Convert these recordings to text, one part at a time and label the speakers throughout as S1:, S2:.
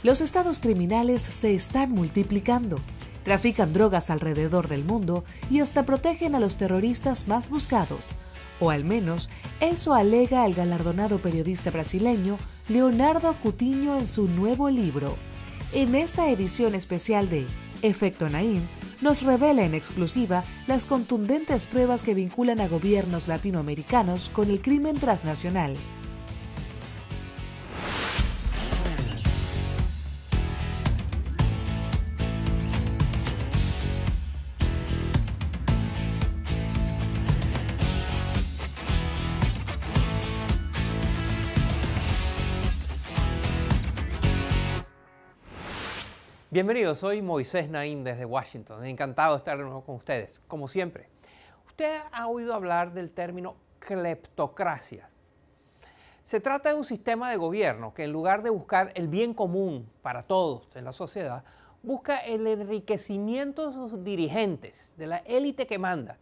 S1: Los estados criminales se están multiplicando, trafican drogas alrededor del mundo y hasta protegen a los terroristas más buscados. O al menos, eso alega el galardonado periodista brasileño Leonardo Coutinho en su nuevo libro. En esta edición especial de Efecto Naim, nos revela en exclusiva las contundentes pruebas que vinculan a gobiernos latinoamericanos con el crimen transnacional.
S2: Bienvenidos, soy Moisés Naim desde Washington. Encantado de estar de nuevo con ustedes, como siempre. Usted ha oído hablar del término cleptocracia. Se trata de un sistema de gobierno que en lugar de buscar el bien común para todos en la sociedad, busca el enriquecimiento de sus dirigentes, de la élite que manda,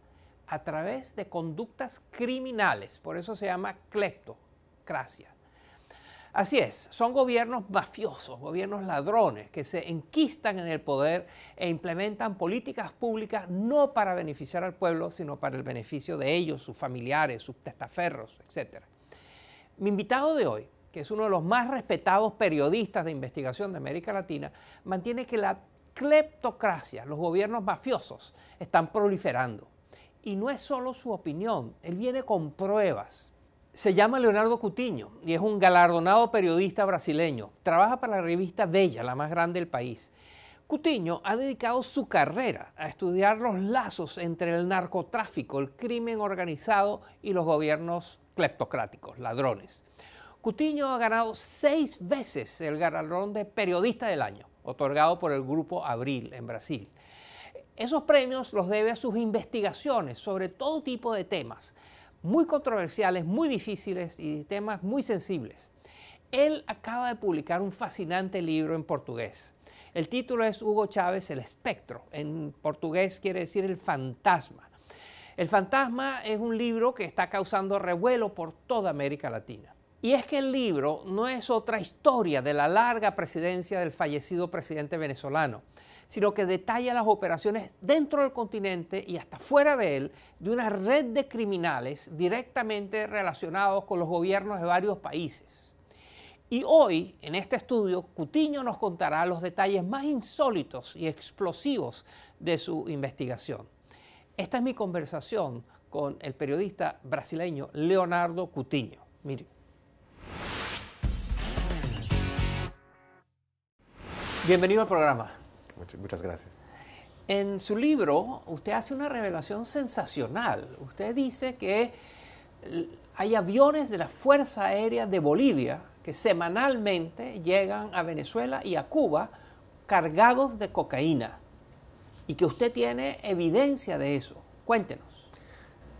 S2: a través de conductas criminales. Por eso se llama cleptocracia. Así es, son gobiernos mafiosos, gobiernos ladrones que se enquistan en el poder e implementan políticas públicas no para beneficiar al pueblo, sino para el beneficio de ellos, sus familiares, sus testaferros, etc. Mi invitado de hoy, que es uno de los más respetados periodistas de investigación de América Latina, mantiene que la cleptocracia, los gobiernos mafiosos, están proliferando. Y no es solo su opinión, él viene con pruebas. Se llama Leonardo Coutinho y es un galardonado periodista brasileño. Trabaja para la revista Bella, la más grande del país. Coutinho ha dedicado su carrera a estudiar los lazos entre el narcotráfico, el crimen organizado y los gobiernos cleptocráticos, ladrones. Coutinho ha ganado 6 veces el galardón de Periodista del Año, otorgado por el Grupo Abril en Brasil. Esos premios los debe a sus investigaciones sobre todo tipo de temas, muy controversiales, muy difíciles y temas muy sensibles. Él acaba de publicar un fascinante libro en portugués. El título es Hugo Chávez, el espectro. En portugués quiere decir el fantasma. El fantasma es un libro que está causando revuelo por toda América Latina. Y es que el libro no es otra historia de la larga presidencia del fallecido presidente venezolano, sino que detalla las operaciones dentro del continente y hasta fuera de él de una red de criminales directamente relacionados con los gobiernos de varios países. Y hoy, en este estudio, Coutinho nos contará los detalles más insólitos y explosivos de su investigación. Esta es mi conversación con el periodista brasileño Leonardo Coutinho. Mire. Bienvenido al programa.
S3: Muchas gracias.
S2: En su libro, usted hace una revelación sensacional. Usted dice que hay aviones de la Fuerza Aérea de Bolivia que semanalmente llegan a Venezuela y a Cuba cargados de cocaína y que usted tiene evidencia de eso. Cuéntenos.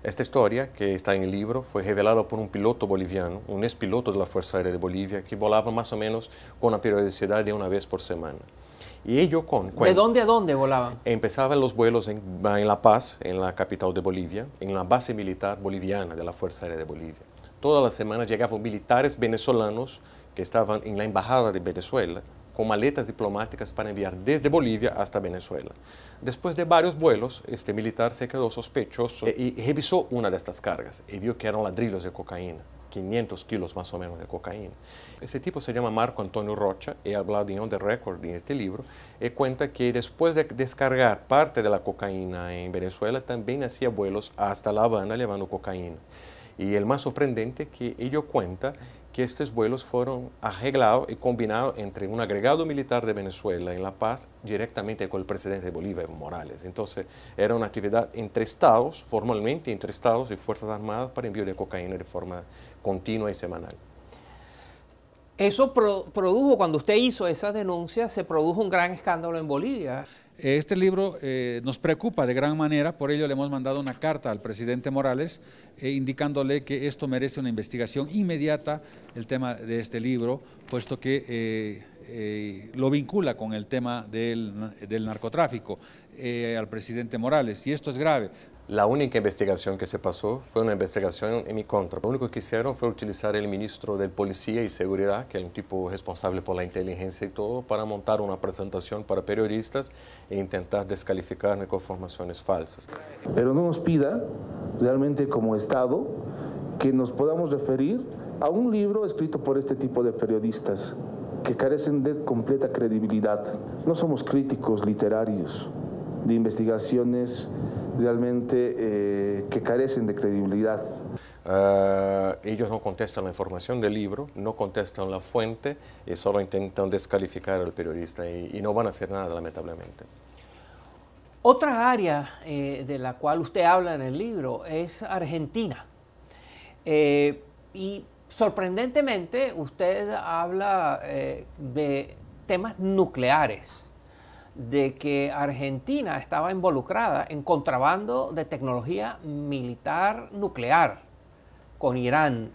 S3: Esta historia, que está en el libro, fue revelada por un piloto boliviano, un expiloto de la Fuerza Aérea de Bolivia, que volaba más o menos con una periodicidad de una vez por semana. Y ellos
S2: ¿De dónde a dónde volaban?
S3: Empezaban los vuelos en La Paz, en la capital de Bolivia, en la base militar boliviana de la Fuerza Aérea de Bolivia. Todas las semanas llegaban militares venezolanos que estaban en la embajada de Venezuela con maletas diplomáticas para enviar desde Bolivia hasta Venezuela. Después de varios vuelos, este militar se quedó sospechoso y revisó una de estas cargas y vio que eran ladrillos de cocaína. 500 kilos más o menos de cocaína. Ese tipo se llama Marco Antonio Rocha, he hablado en On the Record en este libro, y cuenta que después de descargar parte de la cocaína en Venezuela, también hacía vuelos hasta La Habana llevando cocaína. Y el más sorprendente que ello cuenta que estos vuelos fueron arreglados y combinados entre un agregado militar de Venezuela en La Paz directamente con el presidente de Bolivia, Evo Morales. Entonces era una actividad entre estados, formalmente entre estados y Fuerzas Armadas para envío de cocaína de forma continua y semanal.
S2: Eso produjo, cuando usted hizo esa denuncia, se produjo un gran escándalo en Bolivia.
S4: Este libro nos preocupa de gran manera, por ello le hemos mandado una carta al presidente Morales indicándole que esto merece una investigación inmediata, el tema de este libro, puesto que lo vincula con el tema del narcotráfico al presidente Morales, y esto es grave.
S3: La única investigación que se pasó fue una investigación en mi contra. Lo único que hicieron fue utilizar el ministro de Policía y Seguridad, que es un tipo responsable por la inteligencia y todo, para montar una presentación para periodistas e intentar descalificarme con informaciones falsas.
S5: Pero no nos pida realmente como Estado que nos podamos referir a un libro escrito por este tipo de periodistas que carecen de completa credibilidad. No somos críticos literarios de investigaciones realmente que carecen de credibilidad.
S3: Ellos no contestan la información del libro, no contestan la fuente y solo intentan descalificar al periodista y no van a hacer nada, lamentablemente.
S2: Otra área de la cual usted habla en el libro es Argentina. Y sorprendentemente usted habla de temas nucleares, de que Argentina estaba involucrada en contrabando de tecnología militar nuclear con Irán.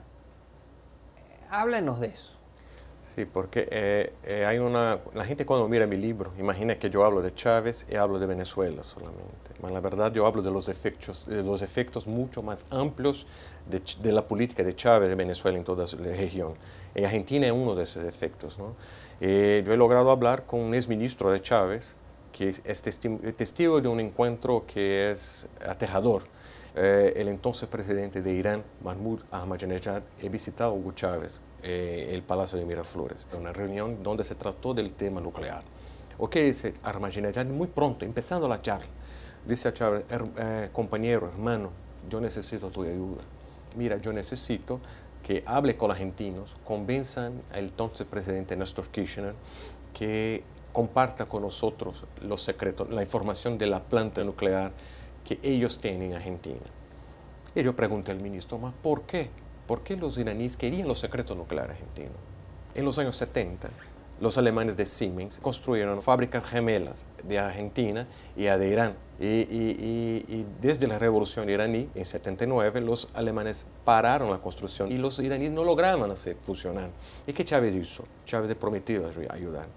S2: Háblenos de eso.
S3: Sí, porque la gente cuando mira mi libro imagina que yo hablo de Chávez y hablo de Venezuela solamente. Pero la verdad yo hablo de los efectos mucho más amplios de la política de Chávez de Venezuela en toda la región. Y Argentina es uno de esos efectos, ¿no? Yo he logrado hablar con un exministro de Chávez que es testigo de un encuentro que es aterrador. El entonces presidente de Irán, Mahmoud Ahmadinejad, he visitado a Hugo Chávez, el Palacio de Miraflores, una reunión donde se trató del tema nuclear. Ok, dice Ahmadinejad muy pronto, empezando la charla, dice a Chávez, compañero, hermano, yo necesito tu ayuda. Mira, yo necesito que hable con los argentinos, convenzan al entonces presidente Néstor Kirchner que comparta con nosotros los secretos, la información de la planta nuclear que ellos tienen en Argentina. Y yo pregunté al ministro, ¿más por qué? ¿Por qué los iraníes querían los secretos nucleares argentinos? En los años 70, los alemanes de Siemens construyeron fábricas gemelas de Argentina y de Irán. Y desde la revolución iraní, en 79, los alemanes pararon la construcción y los iraníes no lograban hacer funcionar. ¿Y qué Chávez hizo? Chávez ha prometido ayudar.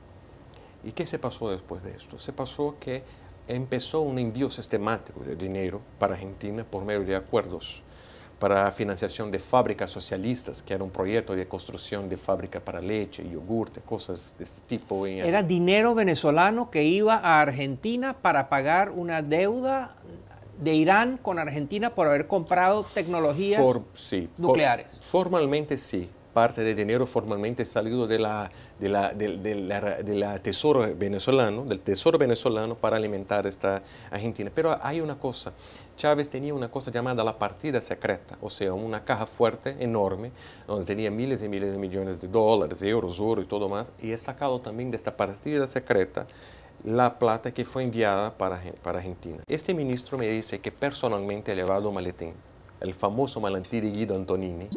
S3: ¿Y qué se pasó después de esto? Se pasó que empezó un envío sistemático de dinero para Argentina por medio de acuerdos para financiación de fábricas socialistas, que era un proyecto de construcción de fábrica para leche, yogurte, cosas de este tipo.
S2: Era dinero venezolano que iba a Argentina para pagar una deuda de Irán con Argentina por haber comprado tecnologías nucleares.
S3: Formalmente sí. Parte de dinero formalmente salido del tesoro venezolano para alimentar esta Argentina. Pero hay una cosa, Chávez tenía una cosa llamada la partida secreta, o sea, una caja fuerte enorme, donde tenía miles y miles de millones de dólares, euros, oro y todo más, y he sacado también de esta partida secreta la plata que fue enviada para Argentina. Este ministro me dice que personalmente ha llevado un maletín, el famoso maletín de Guido Antonini.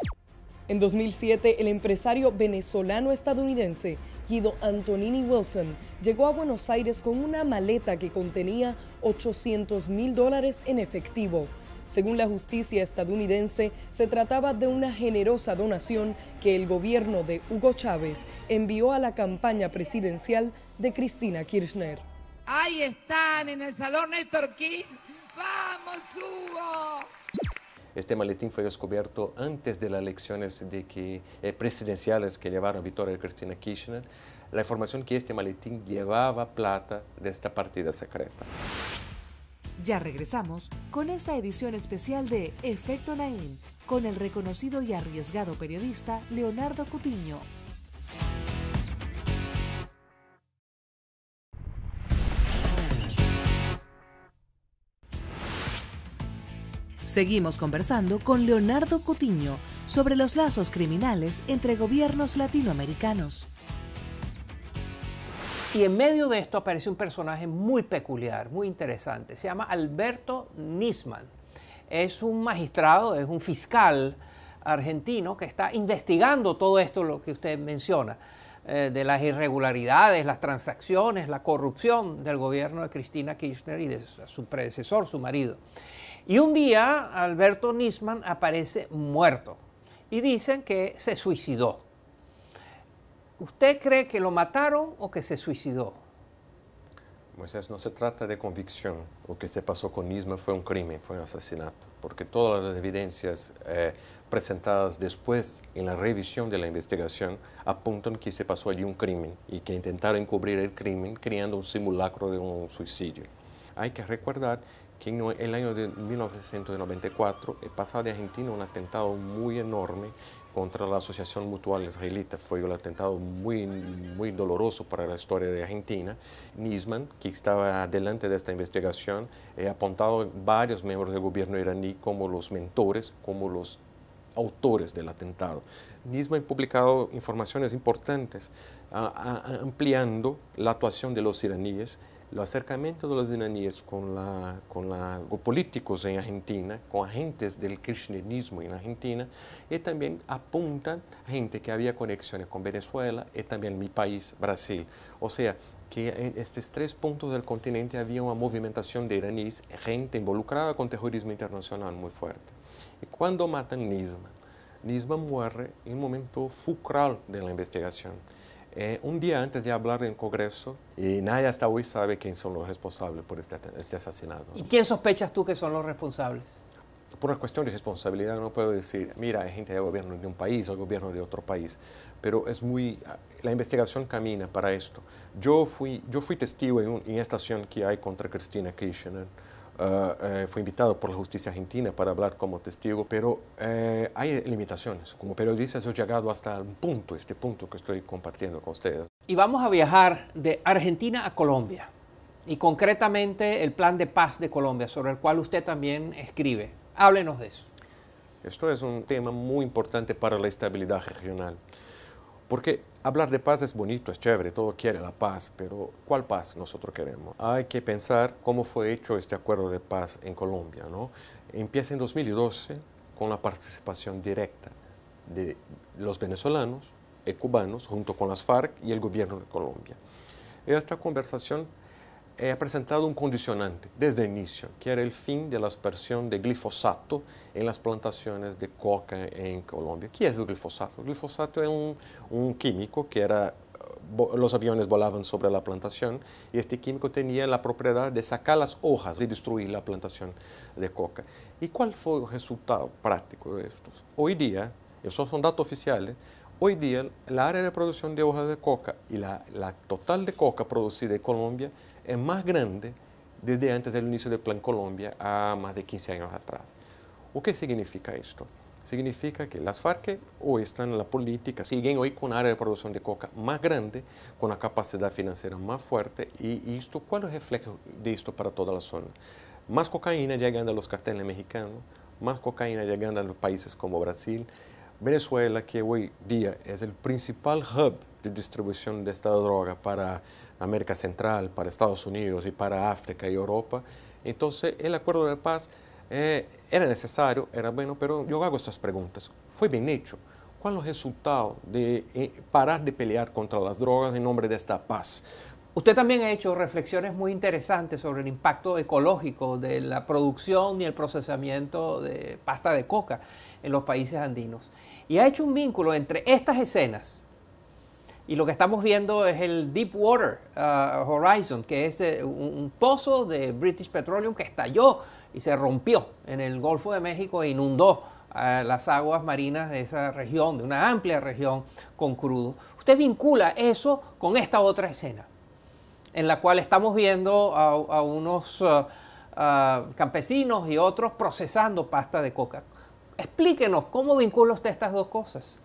S6: En 2007, el empresario venezolano-estadounidense Guido Antonini Wilson llegó a Buenos Aires con una maleta que contenía $800.000 en efectivo. Según la justicia estadounidense, se trataba de una generosa donación que el gobierno de Hugo Chávez envió a la campaña presidencial de Cristina Kirchner.
S7: Ahí están en el Salón Néstor Kirchner. ¡Vamos, Hugo!
S3: Este maletín fue descubierto antes de las elecciones presidenciales que llevaron a victoria de Cristina Kirchner. La información que este maletín llevaba plata de esta partida secreta.
S1: Ya regresamos con esta edición especial de Efecto Naim con el reconocido y arriesgado periodista Leonardo Cutiño. Seguimos conversando con Leonardo Cutiño sobre los lazos criminales entre gobiernos latinoamericanos.
S2: Y en medio de esto aparece un personaje muy peculiar, muy interesante. Se llama Alberto Nisman. Es un magistrado, es un fiscal argentino que está investigando todo esto, lo que usted menciona, de las irregularidades, las transacciones, la corrupción del gobierno de Cristina Kirchner y de su predecesor, su marido. Y un día Alberto Nisman aparece muerto y dicen que se suicidó. ¿Usted cree que lo mataron o que se suicidó?
S3: Moisés, no se trata de convicción. Lo que se pasó con Nisman fue un crimen, fue un asesinato, porque todas las evidencias presentadas después en la revisión de la investigación apuntan que se pasó allí un crimen y que intentaron encubrir el crimen creando un simulacro de un suicidio. Hay que recordar que en el año de 1994 pasó de Argentina un atentado muy enorme contra la Asociación Mutual Israelita. Fue un atentado muy doloroso para la historia de Argentina. Nisman, que estaba delante de esta investigación, ha apuntado a varios miembros del gobierno iraní como los mentores, como los autores del atentado. Nisman ha publicado informaciones importantes ampliando la actuación de los iraníes, el acercamiento de los iraníes con los políticos en Argentina, con agentes del kirchnerismo en Argentina, y también apuntan gente que había conexiones con Venezuela y también mi país, Brasil. O sea, que en estos 3 puntos del continente había una movimentación de iraníes, gente involucrada con terrorismo internacional muy fuerte. Y cuando matan Nisman, Nisman muere en un momento fulcral de la investigación. Un día antes de hablar en el Congreso, y nadie hasta hoy sabe quién son los responsables por este asesinato.
S2: ¿Y quién sospechas tú que son los responsables?
S3: Por una cuestión de responsabilidad no puedo decir, mira, hay gente del gobierno de un país o el gobierno de otro país, pero la investigación camina para esto. Yo fui testigo en esta acción que hay contra Cristina Kirchner. Fui invitado por la justicia argentina para hablar como testigo, pero hay limitaciones. Como periodista he llegado hasta este punto que estoy compartiendo con ustedes.
S2: Y vamos a viajar de Argentina a Colombia, y concretamente el Plan de Paz de Colombia, sobre el cual usted también escribe. Háblenos de eso.
S3: Esto es un tema muy importante para la estabilidad regional. Porque hablar de paz es bonito, es chévere, todo quiere la paz, pero ¿cuál paz nosotros queremos? Hay que pensar cómo fue hecho este acuerdo de paz en Colombia, ¿no? Empieza en 2012 con la participación directa de los venezolanos y cubanos junto con las FARC y el gobierno de Colombia. Esta conversación ha presentado un condicionante desde el inicio, que era el fin de la aspersión de glifosato en las plantaciones de coca en Colombia. ¿Qué es el glifosato? El glifosato es un químico que los aviones volaban sobre la plantación y este químico tenía la propiedad de sacar las hojas y destruir la plantación de coca. ¿Y cuál fue el resultado práctico de esto? Hoy día, esos son datos oficiales, hoy día la área de producción de hojas de coca y la total de coca producida en Colombia es más grande desde antes del inicio del Plan Colombia a más de 15 años atrás. ¿O qué significa esto? Significa que las FARC hoy están en la política, siguen hoy con área de producción de coca más grande, con una capacidad financiera más fuerte, y esto, ¿cuál es el reflejo de esto para toda la zona? Más cocaína llegando a los carteles mexicanos, más cocaína llegando a los países como Brasil, Venezuela, que hoy día es el principal hub de distribución de esta droga para América Central, para Estados Unidos y para África y Europa. Entonces, el acuerdo de paz era necesario, era bueno, pero yo hago estas preguntas. ¿Fue bien hecho? ¿Cuál es el resultado de parar de pelear contra las drogas en nombre de esta paz?
S2: Usted también ha hecho reflexiones muy interesantes sobre el impacto ecológico de la producción y el procesamiento de pasta de coca en los países andinos. Y ha hecho un vínculo entre estas escenas y lo que estamos viendo es el Deepwater Horizon, que es un pozo de British Petroleum que estalló y se rompió en el Golfo de México e inundó las aguas marinas de esa región, de una amplia región con crudo. Usted vincula eso con esta otra escena, en la cual estamos viendo a unos campesinos y otros procesando pasta de coca. Explíquenos, ¿cómo vincula usted estas dos cosas?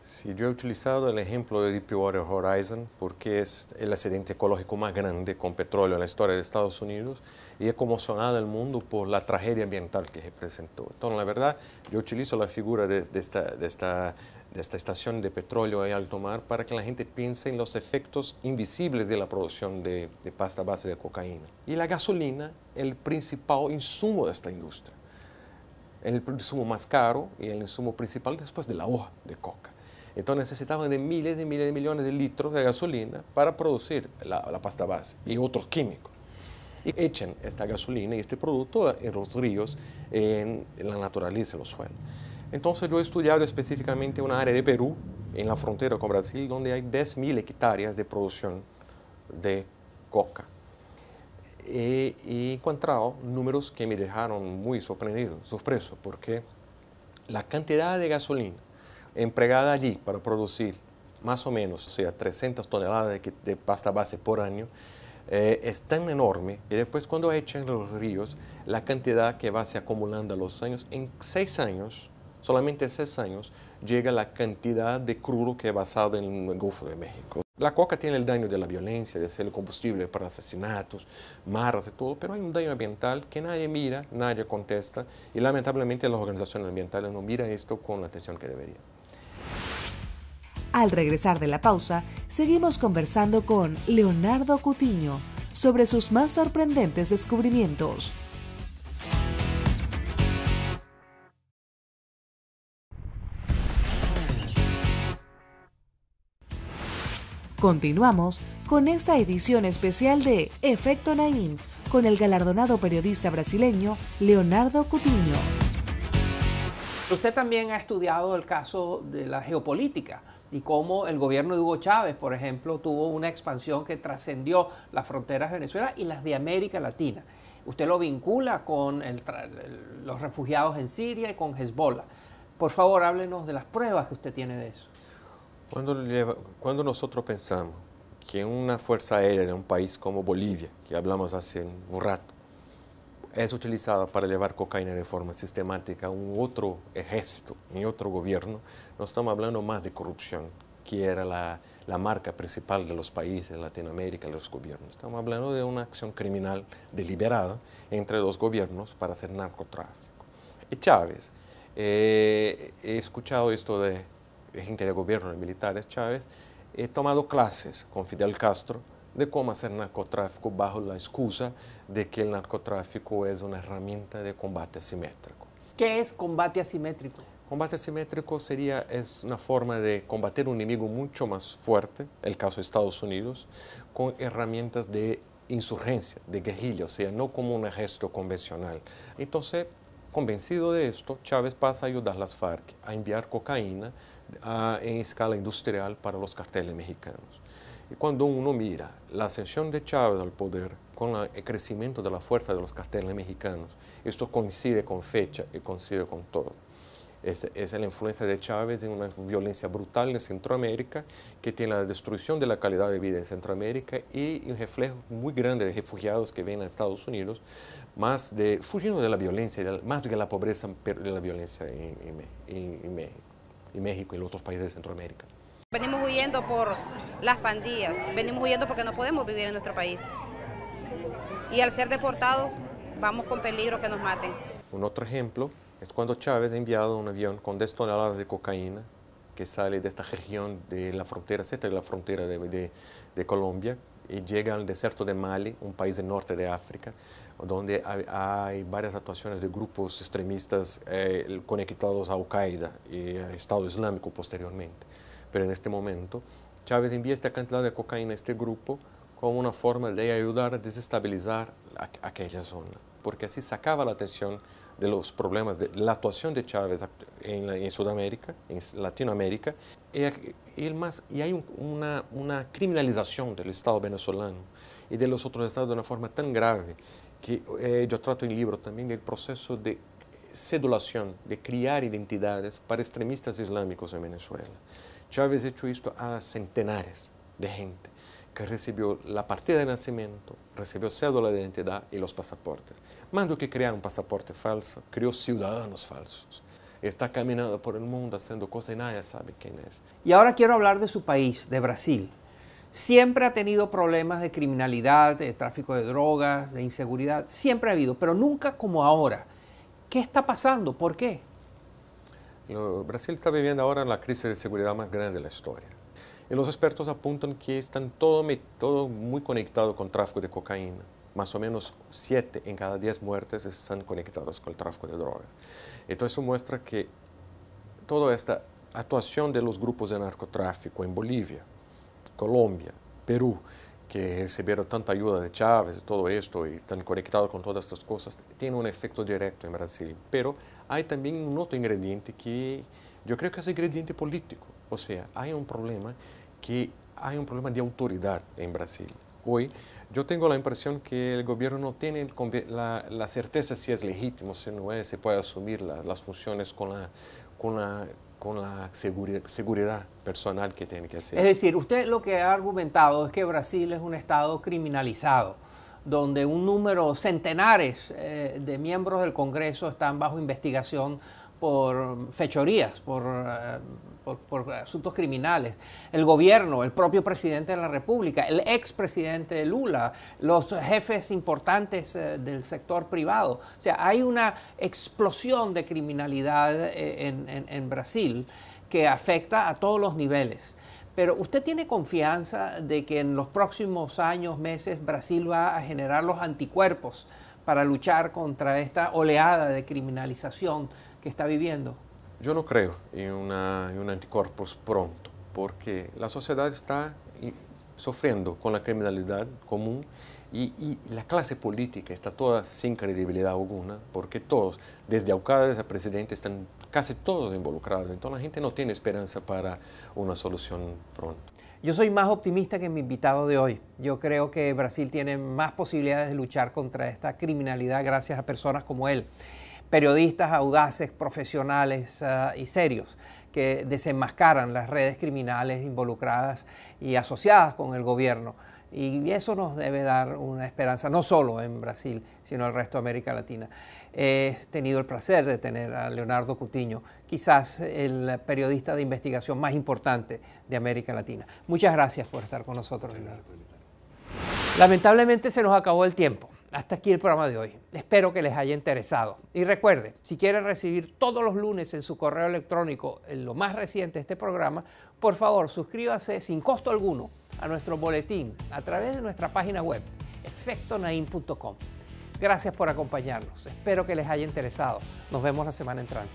S3: Sí, yo he utilizado el ejemplo de Deepwater Horizon porque es el accidente ecológico más grande con petróleo en la historia de Estados Unidos y ha conmocionado al mundo por la tragedia ambiental que representó. Entonces, la verdad, yo utilizo la figura de esta estación de petróleo en alto mar para que la gente piense en los efectos invisibles de la producción de pasta a base de cocaína. Y la gasolina, el principal insumo de esta industria. El insumo más caro y el insumo principal después de la hoja de coca. Entonces necesitaban de miles de millones de litros de gasolina para producir la pasta base y otros químicos. Y echan esta gasolina y este producto en los ríos, en la naturaleza, en los suelos. Entonces yo he estudiado específicamente una área de Perú, en la frontera con Brasil, donde hay 10.000 hectáreas de producción de coca. he encontrado números que me dejaron muy sorpreso, porque la cantidad de gasolina empleada allí para producir más o menos, o sea, 300 toneladas de pasta base por año, es tan enorme que después cuando echan los ríos, la cantidad que va se acumulando a los años, en 6 años, solamente 6 años, llega la cantidad de crudo que es basado en el Golfo de México. La coca tiene el daño de la violencia, de ser el combustible para asesinatos, maras y todo, pero hay un daño ambiental que nadie mira, nadie contesta, y lamentablemente las organizaciones ambientales no miran esto con la atención que deberían.
S1: Al regresar de la pausa, seguimos conversando con Leonardo Cutiño sobre sus más sorprendentes descubrimientos. Continuamos con esta edición especial de Efecto Naim con el galardonado periodista brasileño Leonardo Cutiño.
S2: Usted también ha estudiado el caso de la geopolítica y cómo el gobierno de Hugo Chávez, por ejemplo, tuvo una expansión que trascendió las fronteras de Venezuela y las de América Latina. Usted lo vincula con los refugiados en Siria y con Hezbollah. Por favor, háblenos de las pruebas que usted tiene de eso.
S3: Cuando nosotros pensamos que una fuerza aérea de un país como Bolivia, que hablamos hace un rato, es utilizada para llevar cocaína de forma sistemática a un otro ejército, en otro gobierno, no estamos hablando más de corrupción, que era la marca principal de los países de Latinoamérica, de los gobiernos. Estamos hablando de una acción criminal deliberada entre dos gobiernos para hacer narcotráfico. Y Chávez, he escuchado esto de gente de gobierno, de militares, Chávez, he tomado clases con Fidel Castro de cómo hacer narcotráfico bajo la excusa de que el narcotráfico es una herramienta de combate asimétrico.
S2: ¿Qué es combate asimétrico?
S3: Combate asimétrico es una forma de combatir un enemigo mucho más fuerte, el caso de Estados Unidos, con herramientas de insurgencia, de guerrilla, o sea, no como un ejército convencional. Entonces, convencido de esto, Chávez pasa a ayudar a las FARC a enviar cocaína en escala industrial para los carteles mexicanos. Y cuando uno mira la ascensión de Chávez al poder con el crecimiento de la fuerza de los carteles mexicanos, esto coincide con fecha y coincide con todo. Es la influencia de Chávez en una violencia brutal en Centroamérica, que tiene la destrucción de la calidad de vida en Centroamérica y un reflejo muy grande de refugiados que vienen a Estados Unidos, fugiendo de la violencia, más de la pobreza, pero de la violencia en México y en otros países de Centroamérica.
S8: Venimos huyendo por las pandillas, venimos huyendo porque no podemos vivir en nuestro país. Y al ser deportados, vamos con peligro que nos maten.
S3: Un otro ejemplo es cuando Chávez ha enviado un avión con 10 toneladas de cocaína que sale de esta región de la frontera, cerca de la frontera de Colombia, y llega al desierto de Mali, un país del norte de África, donde hay varias actuaciones de grupos extremistas conectados a Al-Qaeda y al Estado Islámico posteriormente. Pero en este momento, Chávez envía esta cantidad de cocaína a este grupo como una forma de ayudar a desestabilizar aquella zona, porque así sacaba la atención de los problemas de la actuación de Chávez en Sudamérica, en Latinoamérica, y hay una criminalización del Estado venezolano y de los otros estados de una forma tan grave que yo trato en el libro también del proceso de sedulación, de criar identidades para extremistas islámicos en Venezuela. Chávez ha hecho esto a centenares de gente que recibió la partida de nacimiento, recibió cédula de identidad y los pasaportes. Más do que crear un pasaporte falso, creó ciudadanos falsos. Está caminando por el mundo haciendo cosas y nadie sabe quién es.
S2: Y ahora quiero hablar de su país, de Brasil. Siempre ha tenido problemas de criminalidad, de tráfico de drogas, de inseguridad. Siempre ha habido, pero nunca como ahora. ¿Qué está pasando? ¿Por qué?
S3: Brasil está viviendo ahora la crisis de seguridad más grande de la historia. Y los expertos apuntan que están todo muy conectado con tráfico de cocaína. Más o menos 7 en cada 10 muertes están conectados con el tráfico de drogas. Entonces eso muestra que toda esta actuación de los grupos de narcotráfico en Bolivia, Colombia, Perú, que recibieron tanta ayuda de Chávez y todo esto y están conectados con todas estas cosas, tiene un efecto directo en Brasil. Pero hay también un otro ingrediente que yo creo que es el ingrediente político. O sea, hay un problema de autoridad en Brasil. Hoy Yo tengo la impresión que el gobierno no tiene la certeza si es legítimo, si no es, se puede asumir las funciones con la seguridad personal que tiene que hacer.
S2: Es decir, usted lo que ha argumentado es que Brasil es un estado criminalizado, donde un número centenares de miembros del Congreso están bajo investigación por fechorías, por asuntos criminales. El gobierno, el propio presidente de la República, el expresidente Lula, los jefes importantes del sector privado. O sea, hay una explosión de criminalidad en Brasil que afecta a todos los niveles. Pero ¿usted tiene confianza de que en los próximos años, meses, Brasil va a generar los anticuerpos para luchar contra esta oleada de criminalización que está viviendo?
S3: Yo no creo en un anticuerpos pronto, porque la sociedad está sufriendo con la criminalidad común y la clase política está toda sin credibilidad alguna, porque todos, desde alcaldes a presidentes, están casi todos involucrados. Entonces la gente no tiene esperanza para una solución pronto.
S2: Yo soy más optimista que mi invitado de hoy. Yo creo que Brasil tiene más posibilidades de luchar contra esta criminalidad gracias a personas como él. Periodistas audaces, profesionales y serios que desenmascaran las redes criminales involucradas y asociadas con el gobierno. Y eso nos debe dar una esperanza, no solo en Brasil, sino al resto de América Latina. He tenido el placer de tener a Leonardo Coutinho, quizás el periodista de investigación más importante de América Latina. Muchas gracias por estar con nosotros, Leonardo. Lamentablemente se nos acabó el tiempo. Hasta aquí el programa de hoy. Espero que les haya interesado. Y recuerde, si quiere recibir todos los lunes en su correo electrónico lo más reciente de este programa, por favor suscríbase sin costo alguno a nuestro boletín a través de nuestra página web, efectonaim.com. Gracias por acompañarnos. Espero que les haya interesado. Nos vemos la semana entrante.